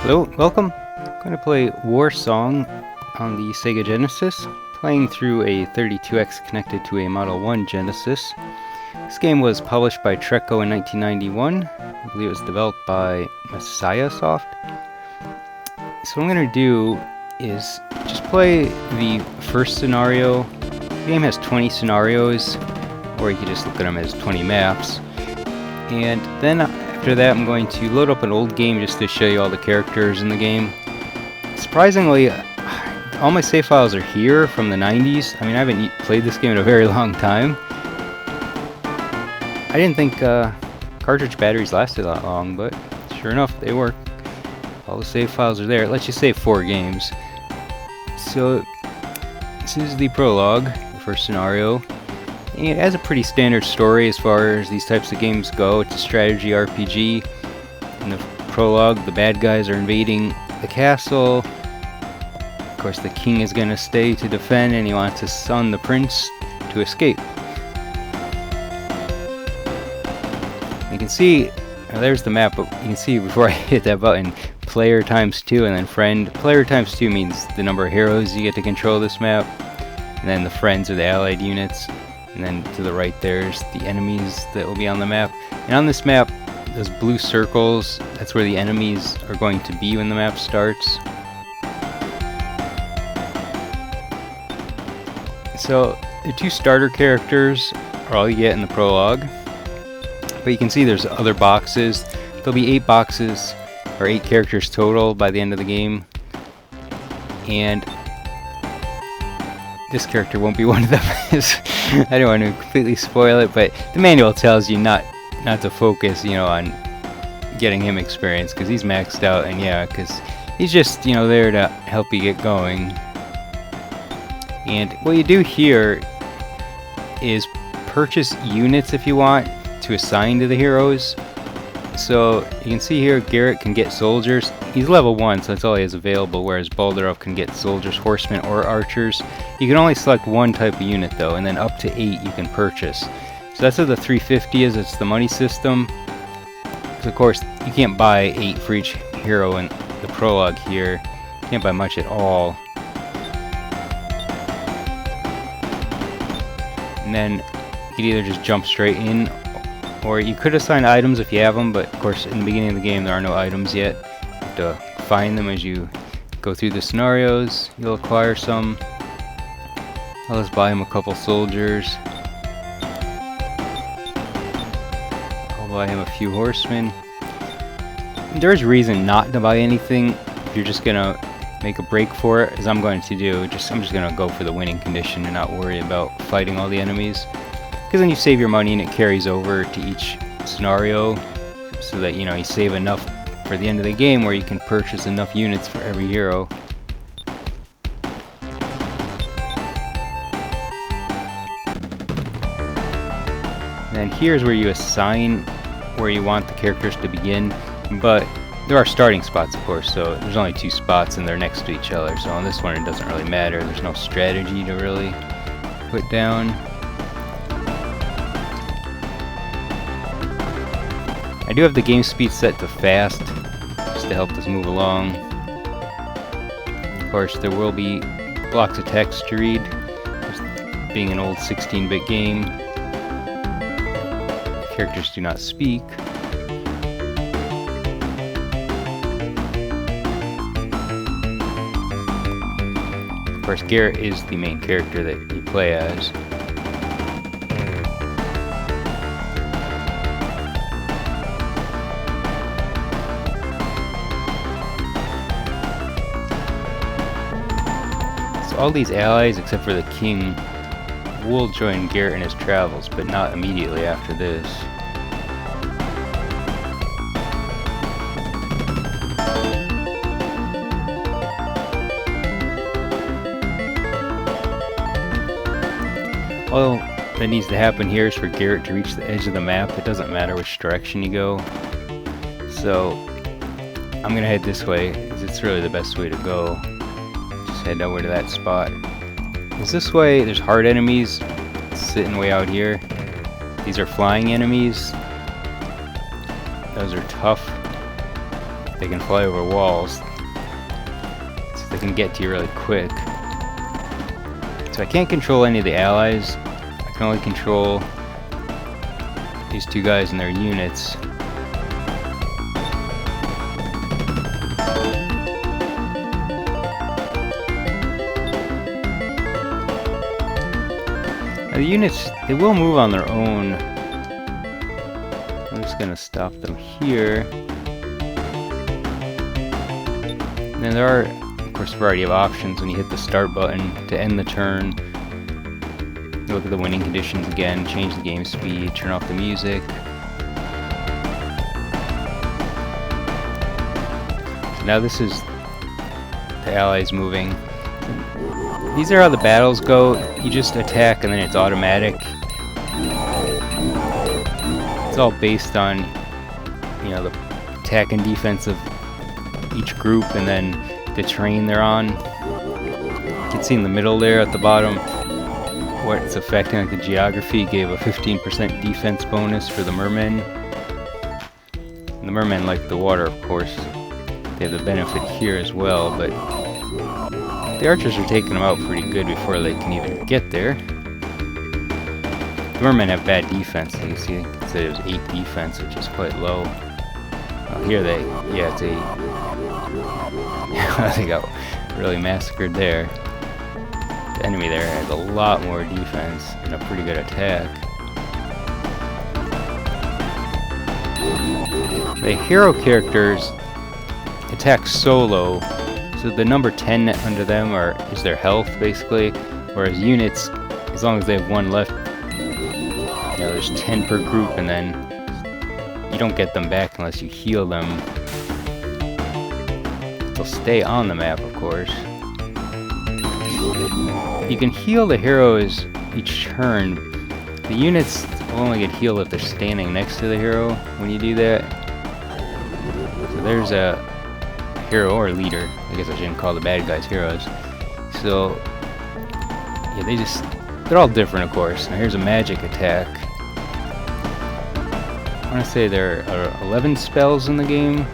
Hello, welcome. I'm going to play Warsong on the Sega Genesis, playing through a 32X connected to a Model 1 Genesis. This game was published by Treco in 1991. I believe it was developed by Masaya Soft. So what I'm going to do is just play the first scenario. The game has 20 scenarios, or you could just look at them as 20 maps. And then after that, I'm going to load up an old game just to show you all the characters in the game. Surprisingly, all my save files are here from the 90s. I mean, I haven't played this game in a very long time. I didn't think cartridge batteries lasted that long, but sure enough, they work. All the save files are there. It lets you save 4 games. So, this is the prologue, the first scenario. And it has a pretty standard story as far as these types of games go. It's a strategy RPG. In the prologue, the bad guys are invading the castle. Of course, the king is going to stay to defend, and he wants his son, the prince, to escape. You can see, there's the map, but you can see before I hit that button, player times 2 and then friend. Player times 2 means the number of heroes you get to control this map. And then the friends are the allied units. And then to the right there's the enemies that will be on the map. And on this map, those blue circles, that's where the enemies are going to be when the map starts. So the 2 starter characters are all you get in the prologue. But you can see there's other boxes. There'll be 8 boxes, or 8 characters total by the end of the game. And this character won't be one of them. I don't want to completely spoil it, but the manual tells you not to focus, on getting him experience, because he's maxed out, and yeah, because he's just, there to help you get going. And what you do here is purchase units if you want to assign to the heroes. So you can see here, Garrett can get soldiers. He's level 1, so that's all he has available, whereas Balderov can get soldiers, horsemen, or archers. You can only select one type of unit though, and then up to 8 you can purchase. So that's what the 350 is, it's the money system. Because of course, you can't buy 8 for each hero in the prologue here. You can't buy much at all. And then you could either just jump straight in, or you could assign items if you have them, but of course in the beginning of the game there are no items yet. You have to find them as you go through the scenarios. You'll acquire some. I'll just buy him a couple soldiers. I'll buy him a few horsemen. There's reason not to buy anything if you're just gonna make a break for it, as I'm going to do. I'm just gonna go for the winning condition and not worry about fighting all the enemies. Because then you save your money and it carries over to each scenario, so that you save enough for the end of the game where you can purchase enough units for every hero. And here's where you assign where you want the characters to begin, but there are starting spots, of course, so there's only 2 spots and they're next to each other, so on this one it doesn't really matter. There's no strategy to really put down. I do have the game speed set to fast, just to help us move along. Of course, there will be blocks of text to read, just being an old 16-bit game. Characters do not speak. Of course, Garrett is the main character that you play as. All these allies, except for the king, will join Garrett in his travels, but not immediately after this. All that needs to happen here is for Garrett to reach the edge of the map. It doesn't matter which direction you go. So I'm gonna head this way, because it's really the best way to go. Head over to that spot. Because this way there's hard enemies sitting way out here. These are flying enemies. Those are tough. they can fly over walls, so they can get to you really quick. So I can't control any of the allies. I can only control these two guys and their units. Now the units, they will move on their own. I'm just gonna stop them here. And then there are, of course, a variety of options when you hit the start button to end the turn. You look at the winning conditions again, change the game speed, turn off the music. So now this is the allies moving. These are how the battles go. You just attack and then it's automatic. It's all based on, you know, the attack and defense of each group and then the terrain they're on. You can see in the middle there at the bottom what it's affecting, like the geography gave a 15% defense bonus for the mermen. And the mermen like the water, of course. They have the benefit here as well, but the archers are taking them out pretty good before they can even get there. The mermen have bad defense. You can see it said it was 8 defense, which is quite low. Oh, here they, yeah, it's 8. They got really massacred there. The enemy there has a lot more defense and a pretty good attack. The hero characters attack solo, so the number 10 under them is their health, basically. Whereas units, as long as they have 1 left, you know, there's 10 per group, and then you don't get them back unless you heal them. They'll stay on the map, of course. You can heal the heroes each turn. The units will only get healed if they're standing next to the hero when you do that. So there's a hero or leader. I guess I shouldn't call the bad guys heroes. So yeah, they're all different, of course. Now here's a magic attack. I want to say there are 11 spells in the game,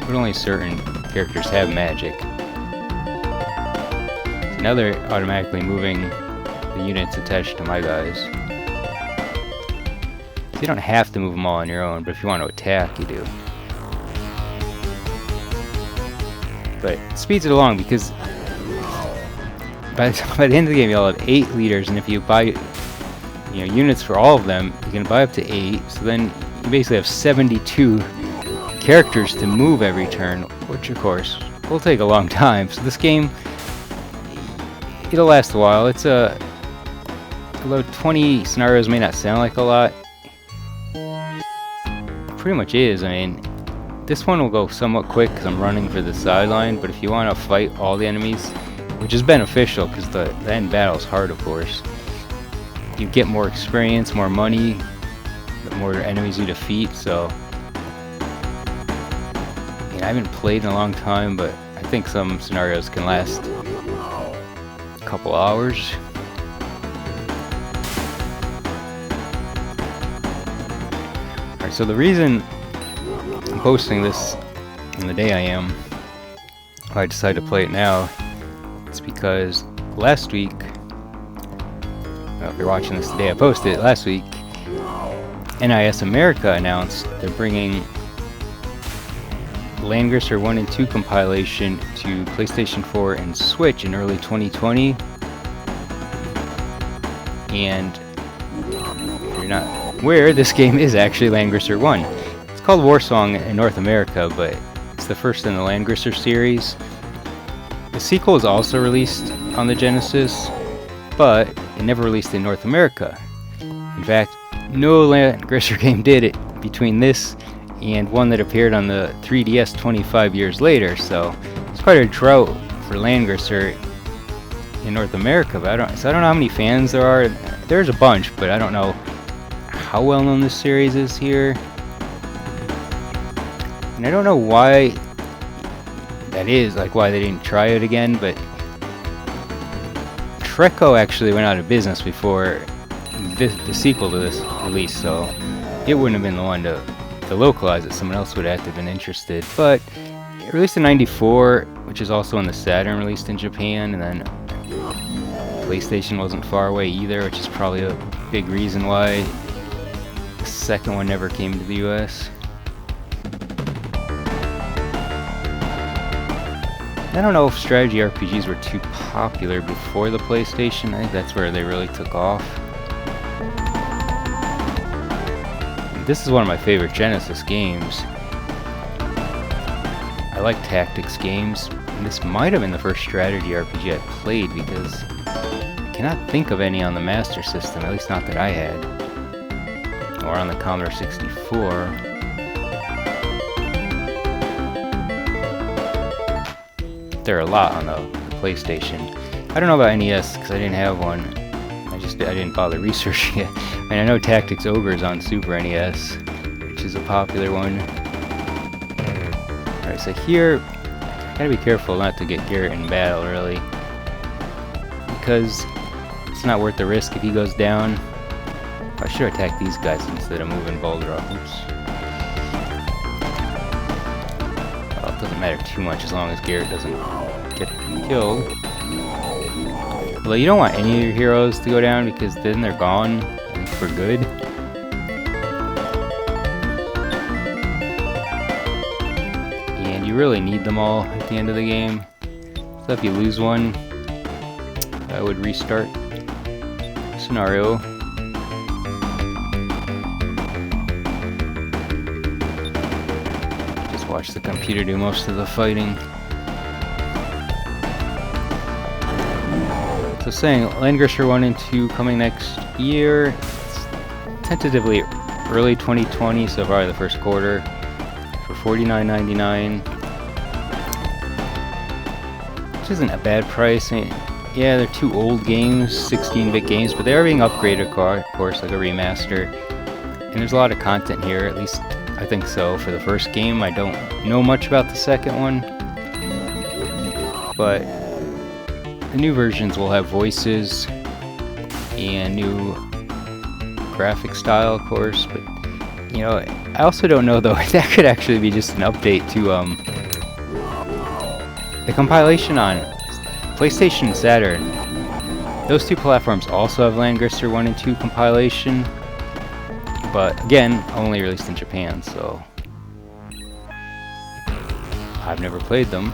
but only certain characters have magic. So now they're automatically moving the units attached to my guys. So you don't have to move them all on your own, but if you want to attack, you do. But it speeds it along because by the end of the game you'll have 8 leaders, and if you buy units for all of them, you can buy up to 8, so then you basically have 72 characters to move every turn, which of course will take a long time. So this game, it'll last a while. It's although 20 scenarios may not sound like a lot, it pretty much is. I mean, this one will go somewhat quick because I'm running for the sideline, but if you want to fight all the enemies, which is beneficial because the end battle is hard, of course, you get more experience, more money, the more enemies you defeat. So I haven't played in a long time, but I think some scenarios can last a couple hours. Alright, so the reason I'm posting this in the day I decided to play it now, it's because last week, well, if you're watching this today, I posted it last week, NIS America announced they're bringing Langrisser 1 and 2 compilation to PlayStation 4 and Switch in early 2020. And if you're not aware, this game is actually Langrisser 1. It's called Warsong in North America, but it's the first in the Langrisser series. The sequel is also released on the Genesis, but it never released in North America. In fact, no Langrisser game did it between this and one that appeared on the 3DS 25 years later, so it's quite a drought for Langrisser in North America. But I don't know how many fans there are. There's a bunch, but I don't know how well known this series is here. And I don't know why that is, like why they didn't try it again, but Treco actually went out of business before the sequel to this release, so it wouldn't have been the one to to localize it, someone else would have to have been interested. But it released in '94, which is also when the Saturn released in Japan, and then PlayStation wasn't far away either, which is probably a big reason why the second one never came to the US. I don't know if strategy RPGs were too popular before the PlayStation. I think that's where they really took off. This is one of my favorite Genesis games. I like tactics games, and this might have been the first strategy RPG I played because I cannot think of any on the Master System, at least not that I had, or on the Commodore 64. There are a lot on the PlayStation. I don't know about NES because I didn't have one. I didn't bother researching it. I mean, I know Tactics Ogre is on Super NES, which is a popular one. Alright, so here, gotta be careful not to get Garrett in battle, really, because it's not worth the risk if he goes down. I should attack these guys instead of moving Boulder off. Oops. Well, it doesn't matter too much as long as Garrett doesn't get killed. Although you don't want any of your heroes to go down because then they're gone for good. And you really need them all at the end of the game. So if you lose one, I would restart the scenario. Just watch the computer do most of the fighting. So saying Langrisser 1 and 2 coming next year. It's tentatively early 2020, so probably the first quarter, for $49.99. Which isn't a bad price. I mean, yeah, they're two old games, 16-bit games, but they are being upgraded, of course, like a remaster. And there's a lot of content here, at least I think so, for the first game. I don't know much about the second one, but the new versions will have voices and new graphic style, of course, but you know, I also don't know though, that could actually be just an update to the compilation on PlayStation and Saturn. Those two platforms also have Langrisser 1 and 2 compilation, but again, only released in Japan, so I've never played them.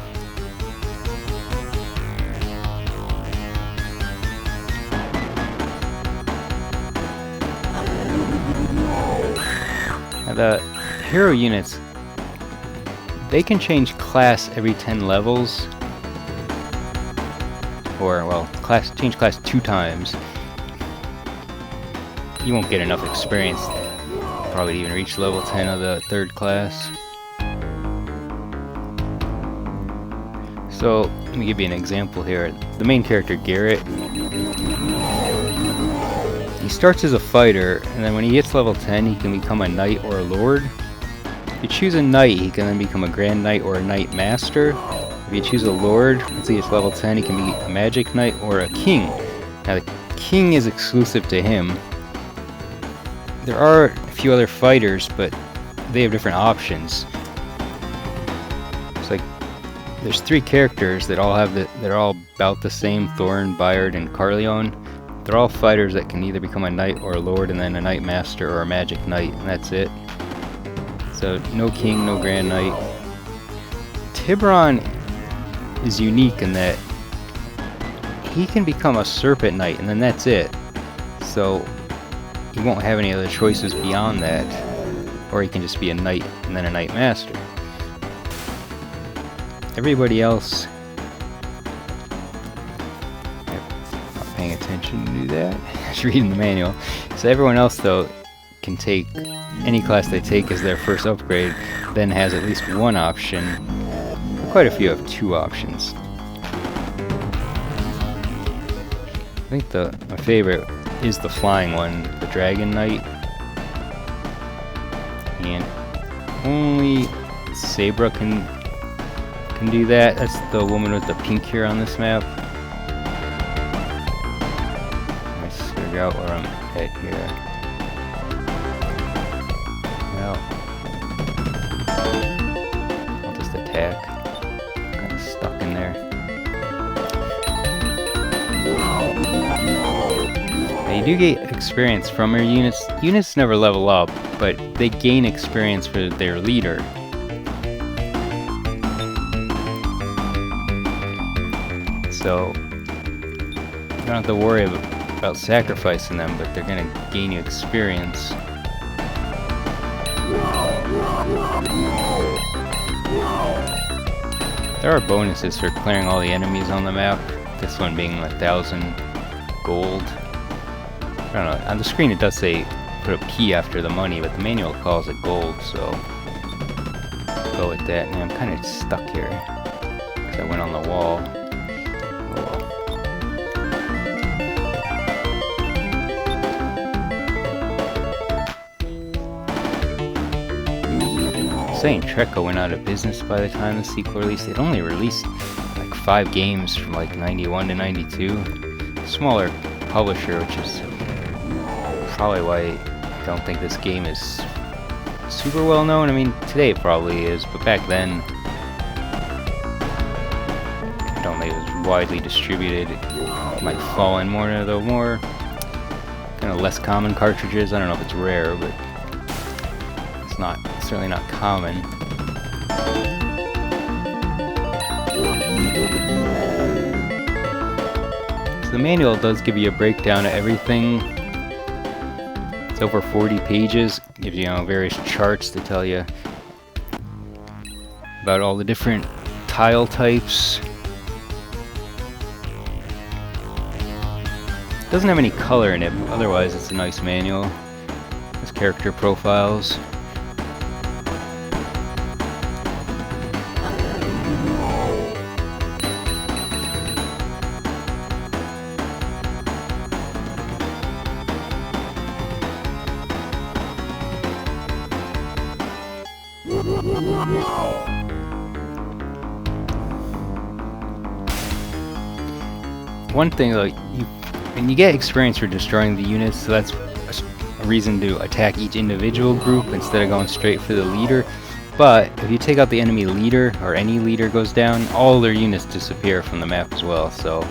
The hero units, they can change class every 10 levels, or well, change class 2 times. You won't get enough experience probably to even reach level 10 of the 3rd class. So let me give you an example here. The main character, Garrett, he starts as a fighter, and then when he hits level 10, he can become a knight or a lord. If you choose a knight, he can then become a grand knight or a knight master. If you choose a lord, once he hits level 10, he can be a magic knight or a king. Now the king is exclusive to him. There are a few other fighters, but they have different options. It's like there's 3 characters that all have they're all about the same: Thorn, Bayard, and Carleon. They're all fighters that can either become a knight or a lord, and then a knight master or a magic knight, and that's it. So no king, no grand knight. Tiburon is unique in that he can become a serpent knight, and then that's it. So he won't have any other choices beyond that, or he can just be a knight and then a knight master. Everybody else, not paying attention to do that, just reading the manual. So everyone else though can take any class they take as their first upgrade, then has at least one option. Quite a few have 2 options. I think my favorite is the flying one, the Dragon Knight. And only Sabra can do that. That's the woman with the pink here on this map. Let's figure out where I'm at here. Well, Now, you do get experience from your units. Units never level up, but they gain experience for their leader. So you don't have to worry about sacrificing them, but they're going to gain you experience. There are bonuses for clearing all the enemies on the map, this one being 1,000 gold. I don't know, on the screen it does say put a P after the money, but the manual calls it gold, so I'll go with that. And I'm kind of stuck here, because I went on the wall. Saying Treco went out of business by the time the sequel released. They'd only released like 5 games from like 91 to 92. Smaller publisher, which is probably why I don't think this game is super well known. I mean, today it probably is, but back then I don't think it was widely distributed. It might fall in more of the more kind of less common cartridges. I don't know if it's rare, but it's not, certainly not common. So the manual does give you a breakdown of everything. It's over 40 pages. Gives you, various charts to tell you about all the different tile types. Doesn't have any color in it, but otherwise it's a nice manual. There's character profiles. One thing though, you get experience for destroying the units, so that's a reason to attack each individual group instead of going straight for the leader. But if you take out the enemy leader, or any leader goes down, all their units disappear from the map as well. So,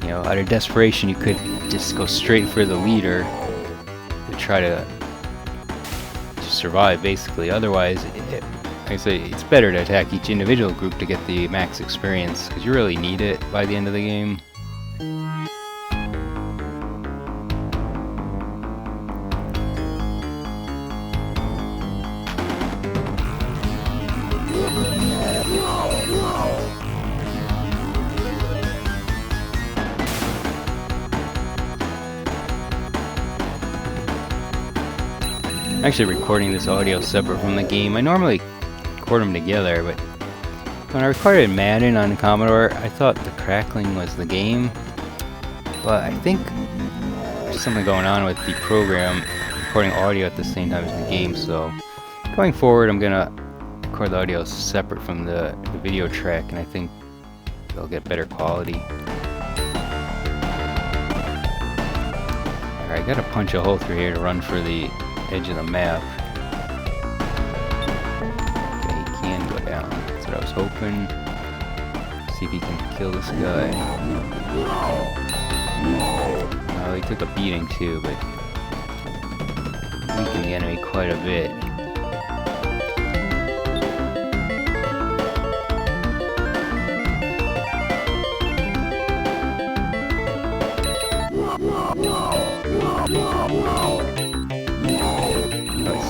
out of desperation, you could just go straight for the leader to try to survive, basically. Otherwise, like I say, it's better to attack each individual group to get the max experience, because you really need it by the end of the game. I'm actually recording this audio separate from the game. I normally record them together, but when I recorded Madden on Commodore, I thought the crackling was the game. But I think there's something going on with the program recording audio at the same time as the game, so going forward I'm gonna record the audio separate from the video track, and I think they'll get better quality. Alright, I gotta punch a hole through here to run for the edge of the map. Okay, he can go down. That's what I was hoping. See if he can kill this guy. Oh, he took a beating too, but weakened the enemy quite a bit.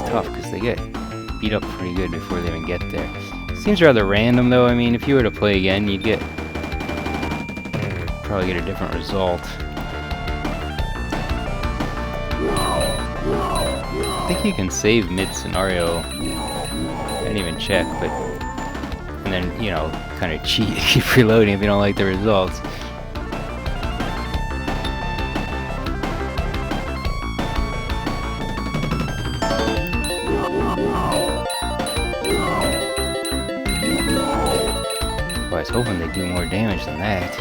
Tough because they get beat up pretty good before they even get there. Seems rather random though. I mean, if you were to play again, you'd probably get a different result. I think you can save mid-scenario. I didn't even check, but and then kind of cheat, keep reloading if you don't like the results. I was hoping they'd do more damage than that.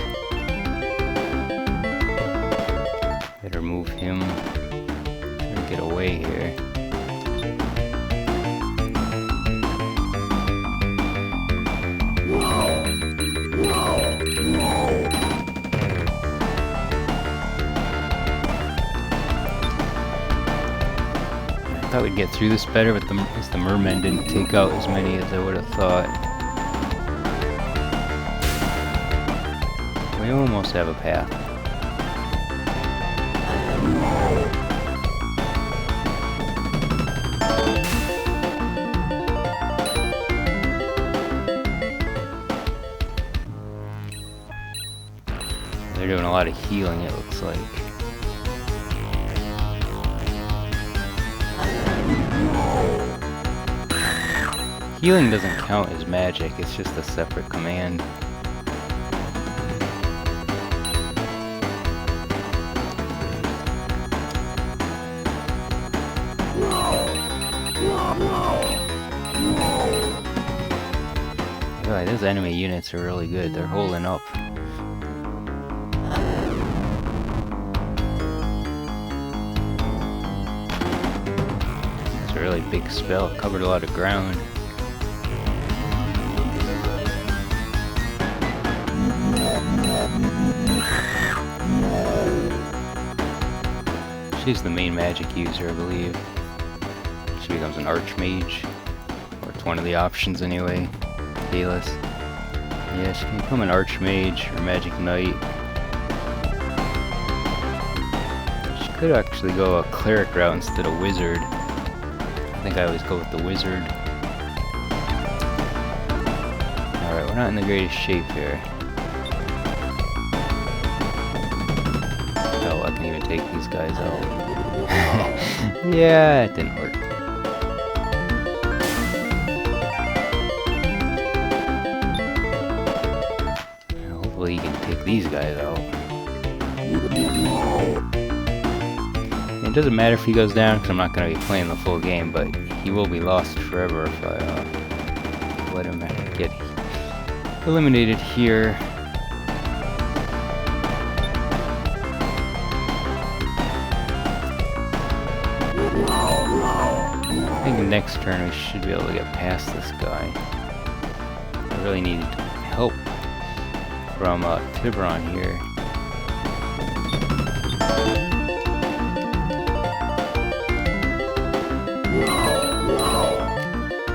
Better move him. Try to get away here. thought we'd get through this better, but the mermen didn't take out as many as I would have thought. We almost have a path. They're doing a lot of healing, it looks like. Healing doesn't count as magic, it's just a separate command. Those enemy units are really good, they're holding up. It's a really big spell, it covered a lot of ground. She's the main magic user, I believe. She becomes an archmage, or it's one of the options anyway. Kalis. Yeah, she can become an archmage or magic knight. She could actually go a cleric route instead of wizard. I think I always go with the wizard. Alright, we're not in the greatest shape here. Oh, I can even take these guys out. Yeah, it didn't work. Hopefully you can take these guys out. It doesn't matter if he goes down because I'm not going to be playing the full game, but he will be lost forever if I let him get eliminated here. I think next turn we should be able to get past this guy. I really need help from Tiburon here.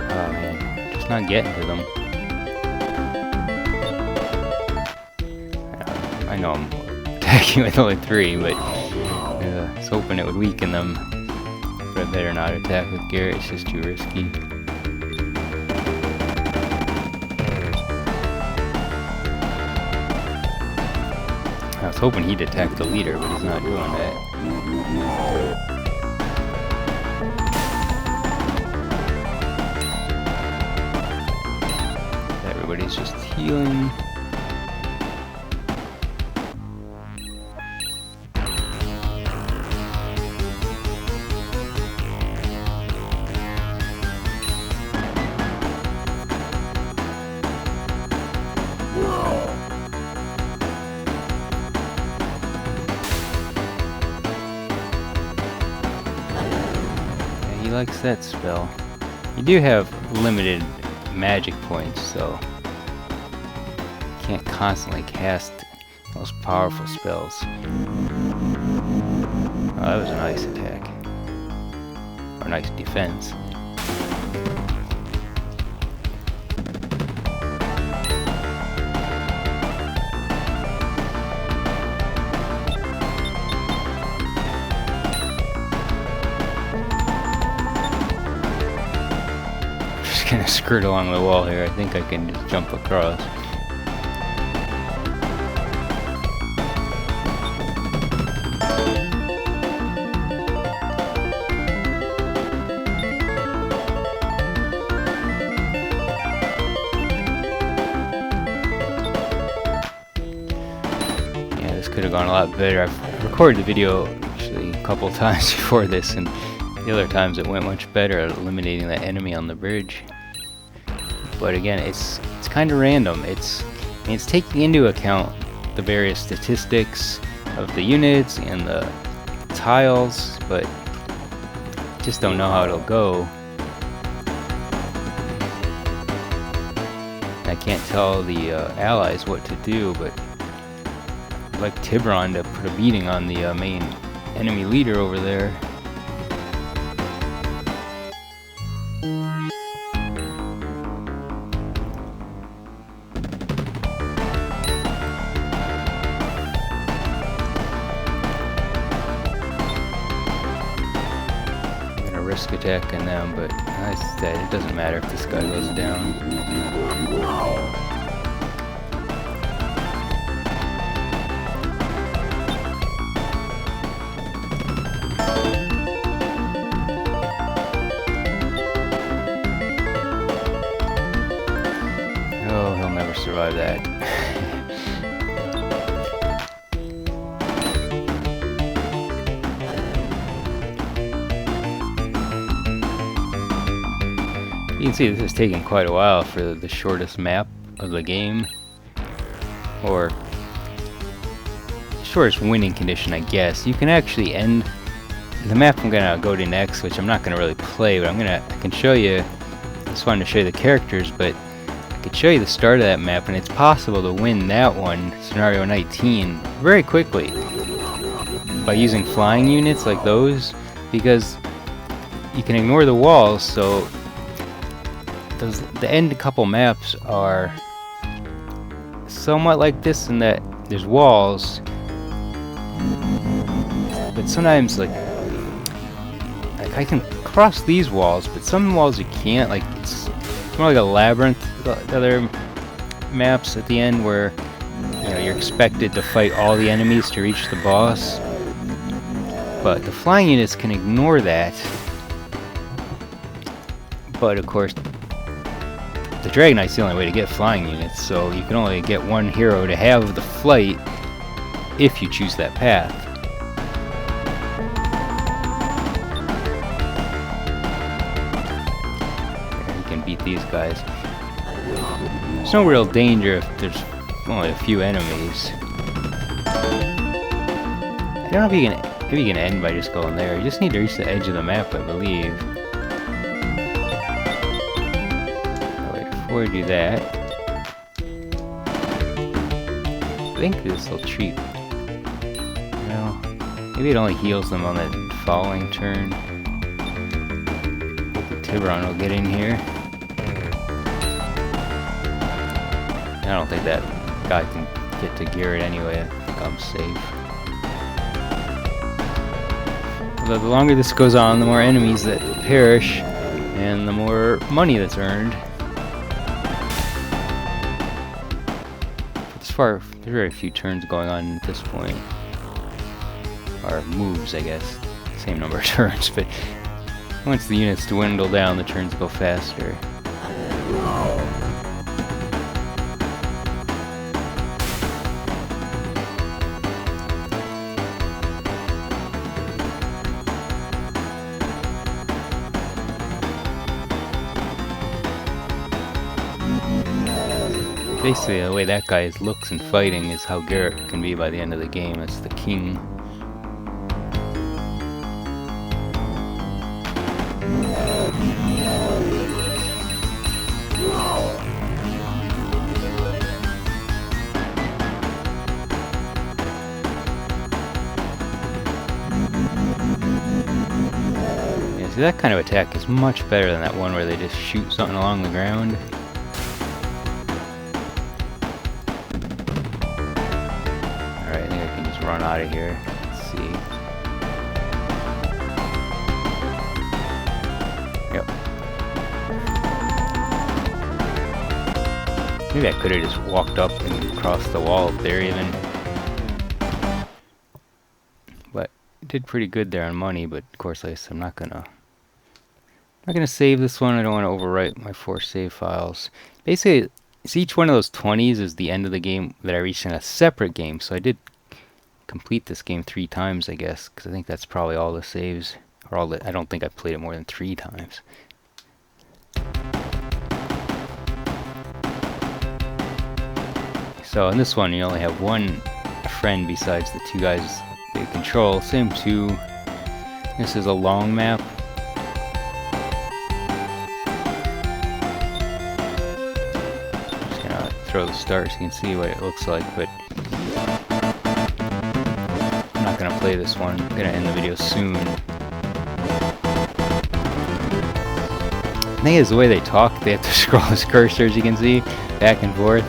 Oh man, just not getting to them. I know I'm attacking with only 3, but I was hoping it would weaken them. But I better not attack with Garrett, it's just too risky. I was hoping he'd attack the leader, but he's not doing that. Everybody's just healing. He likes that spell. You do have limited magic points, so you can't constantly cast those powerful spells. Oh, that was a nice attack. Or nice defense. Gonna skirt along the wall here. I think I can just jump across. Yeah, this could have gone a lot better. I've recorded the video actually a couple times before this, and the other times it went much better at eliminating that enemy on the bridge. But again, it's kind of random. It's taking into account the various statistics of the units and the tiles, but just don't know how it'll go. I can't tell the allies what to do, but I'd like Tiburon to put a beating on the main enemy leader over there. I'm gonna risk attacking them, but as I said, it doesn't matter if this guy goes down. Oh, he'll never survive that. You can see this is taking quite a while for the shortest map of the game. Or shortest winning condition, I guess. You can actually end the map I'm gonna go to next, which I'm not gonna really play, but I can show you. I just wanted to show you the characters, but I could show you the start of that map, and it's possible to win that one, scenario 19, very quickly by using flying units like those, because you can ignore the walls. So the end couple maps are somewhat like this in that there's walls, but sometimes like I can cross these walls, but some walls you can't. Like it's more like a labyrinth. The other maps at the end where you're expected to fight all the enemies to reach the boss, but the flying units can ignore that. But of course, the Dragon Knight's the only way to get flying units, so you can only get one hero to have the flight if you choose that path. You can beat these guys. There's no real danger if there's only a few enemies. I don't know if you can end by just going there. You just need to reach the edge of the map, I believe. Before we do that, I think this will treat. Well, maybe it only heals them on the following turn. Hope the Tiburon will get in here. I don't think that guy can get to Garrett anyway. I think I'm safe. Although the longer this goes on, the more enemies that perish, and the more money that's earned. There's very few turns going on at this point. Or moves, I guess. Same number of turns, but once the units dwindle down, the turns go faster. Basically, the way that guy looks and fighting is how Garrett can be by the end of the game. It's the king. Yeah, see, that kind of attack is much better than that one where they just shoot something along the ground. Run out of here. Let's see. Yep. Maybe I could have just walked up and crossed the wall up there even. But it did pretty good there on money, but of course I'm not gonna save this one. I don't want to overwrite my 4 save files. Basically, see, each one of those 20s is the end of the game that I reached in a separate game, so I did complete this game 3 times, I guess, because I think that's probably all the saves, or all the. I don't think I played it more than 3 times. So in this one, you only have one friend besides the 2 guys that you control. Same 2. This is a long map. I'm just gonna throw the start so you can see what it looks like, but I'm not gonna play this one. I'm gonna end the video soon. thing is, the way they talk, they have to scroll this cursor, as you can see, back and forth.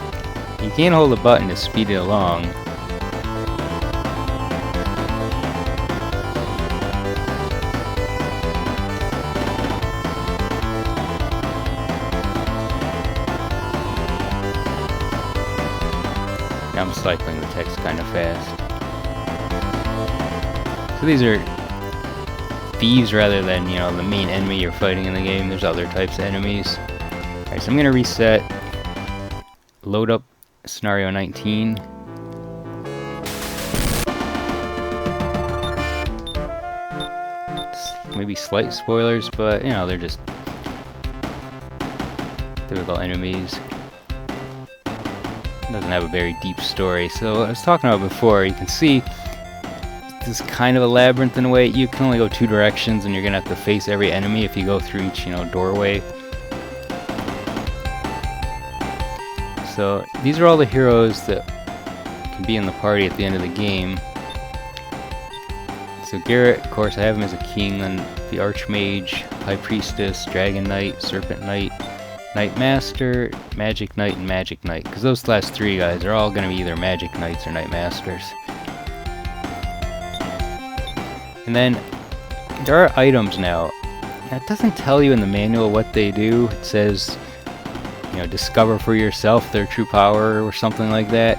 You can't hold a button to speed it along. Now I'm cycling the text kind of fast. So these are thieves rather than, you know, the main enemy you're fighting in the game. There's other types of enemies. Alright, so I'm gonna reset, load up scenario 19. Maybe slight spoilers, but you know, they're just typical enemies. Doesn't have a very deep story. So I was talking about before, you can see this is kind of a labyrinth in a way. You can only go two directions, and you're gonna have to face every enemy if you go through each, you know, doorway. So these are all the heroes that can be in the party at the end of the game. So Garrett, of course, I have him as a king, then the Archmage, High Priestess, Dragon Knight, Serpent Knight, Knight Master, Magic Knight, and Magic Knight. Because those last three guys are all going to be either Magic Knights or Knight Masters. And then there are items now. Now it doesn't tell you in the manual what they do. It says, you know, discover for yourself their true power or something like that.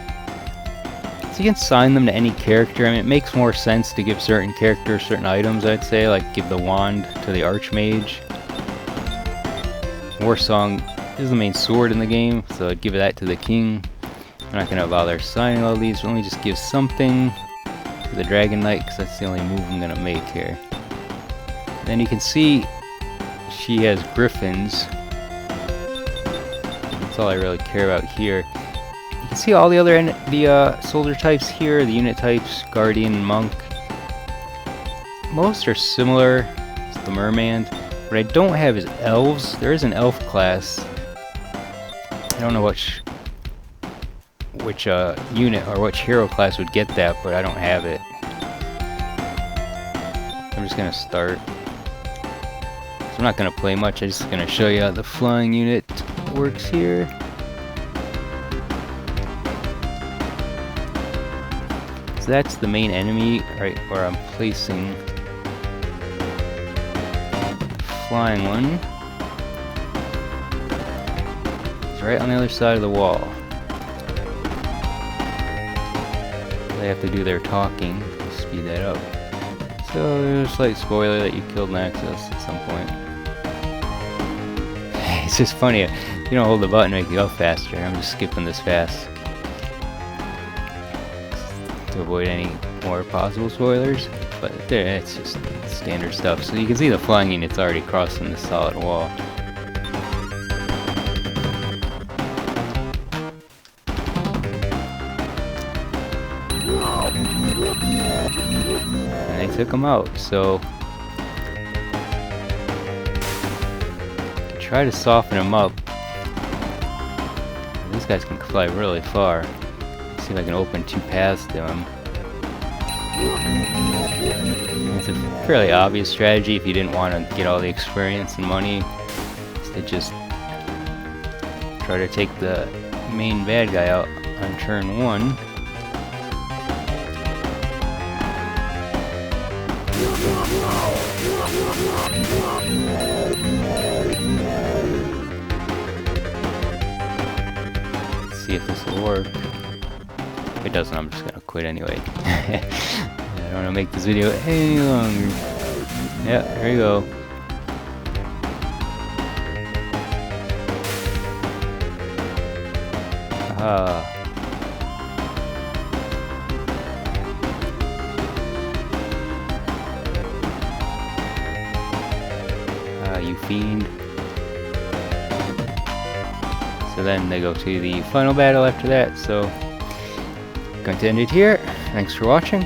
So you can assign them to any character. I mean, it makes more sense to give certain characters certain items, I'd say, like give the wand to the Archmage. Warsong is the main sword in the game, so I'd give that to the king. I'm not going to bother assigning all these, but let me just give something to the Dragon Knight, because that's the only move I'm going to make here. And then you can see she has griffins. That's all I really care about here. You can see all the other soldier types here, the unit types, Guardian, Monk. Most are similar to the Merman. What I don't have is elves. There is an elf class. I don't know which unit or which hero class would get that, but I don't have it. I'm just gonna start. So I'm not gonna play much. I'm just gonna show you how the flying unit works here. So that's the main enemy, right where I'm placing flying one. It's right on the other side of the wall. They have to do their talking to speed that up. So there's a slight spoiler that you killed Nexus at some point. It's just funny, you don't hold the button to make you go faster. I'm just skipping this fast to avoid any more possible spoilers. But there, it's just standard stuff. So you can see the flying unit's already crossing the solid wall. And they took him out, so try to soften him up. These guys can fly really far. Let's see if I can open two paths to him. It's a fairly obvious strategy if you didn't want to get all the experience and money, is to just try to take the main bad guy out on turn 1. Let's see if this will work. If it doesn't, I'm just gonna quit anyway. I don't want to make this video any longer. Yeah, there you go. Aha. You fiend. So then they go to the final battle after that, so going to end it here. Thanks for watching.